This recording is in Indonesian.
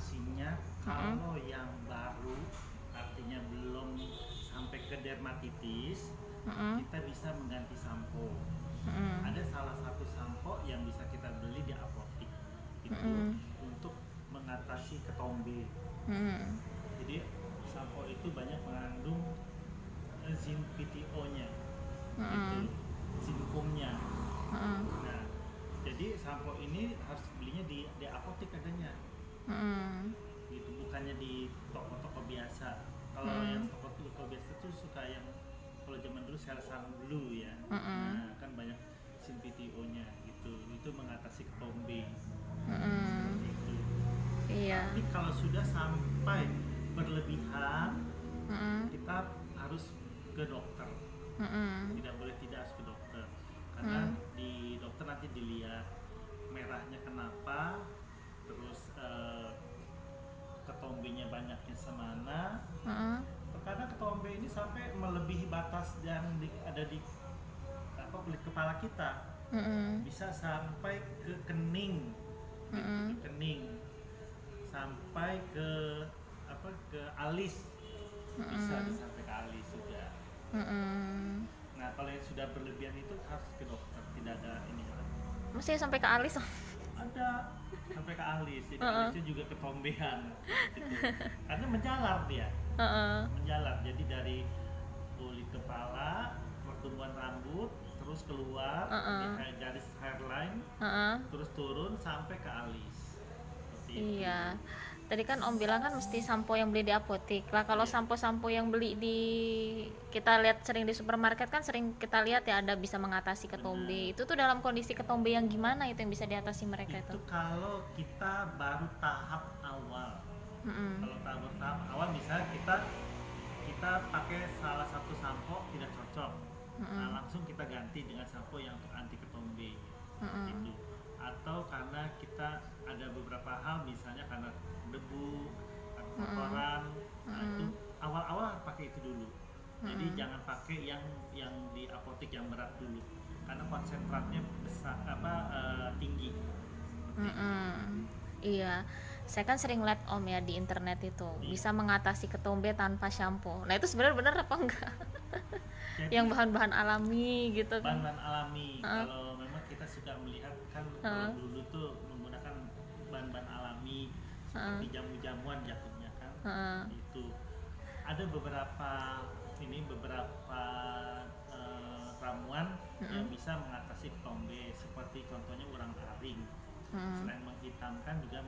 mengatasinya kalau yang baru, artinya belum sampai ke dermatitis, kita bisa mengganti sampo. Ada salah satu sampo yang bisa kita beli di apotik itu untuk mengatasi ketombe. Jadi sampo itu banyak mengandung zinc PTO-nya, itu zinkumnya. Nah, jadi sampo ini harus belinya di apotik adanya, gitu, bukannya di toko-toko biasa. Kalau yang toko-toko biasa itu suka yang kalau zaman dulu Selsan Blue ya, nah kan banyak zinc PTO-nya gitu, itu mengatasi ketombe. Seperti itu. Iya. Tapi kalau sudah sampai berlebihan, kita harus ke dokter. Tidak boleh tidak harus ke dokter, karena di dokter nanti dilihat merahnya kenapa, terus ketombenya banyaknya semana. Terkadang ketombe ini sampai melebihi batas yang ada di kulit kepala kita, bisa sampai ke kening, gitu, ke kening, sampai ke ke alis, bisa sampai ke alis juga. Nah, kalau yang sudah berlebihan itu harus ke dokter, tidak ada ini lagi. Mesti sampai ke alis. Ada sampai ke alis, jadi alisnya juga ketombean, gitu. Karena menjalar dia, menjalar. Jadi dari kulit kepala, pertumbuhan rambut, terus keluar di garis hairline, terus turun sampai ke alis. Seperti itu. Iya. Tadi kan Om bilang kan mesti sampo yang beli di apotik. Lah kalau Iya. sampo-sampo yang beli di kita lihat sering di supermarket kan sering kita lihat ya ada bisa mengatasi ketombe. Benar. Itu tuh dalam kondisi ketombe yang gimana itu yang bisa diatasi mereka itu? Itu kalau kita baru tahap awal. Kalau tahap awal misalnya kita pakai salah satu sampo tidak cocok, nah langsung kita ganti dengan sampo yang untuk anti ketombe, gitu. Atau karena kita ada beberapa hal, misalnya karena debu atau kotoran, nah itu awal-awal pakai itu dulu. Jadi jangan pakai yang di apotik yang berat dulu, karena konsentratnya besar tinggi. Seperti itu. Iya, saya kan sering lihat Om ya di internet itu Iya. bisa mengatasi ketombe tanpa shampoo. Nah itu sebenarnya benar apa enggak? Jadi, Yang bahan-bahan alami gitu kan? bahan-bahan alami. Kalau memang kita suka melihat kan, kalau dulu tuh menggunakan bahan-bahan alami seperti jamu-jamuan jatuhnya kan, itu ada beberapa ramuan yang bisa mengatasi ketombe, seperti contohnya urang aring. Selain menghitamkan juga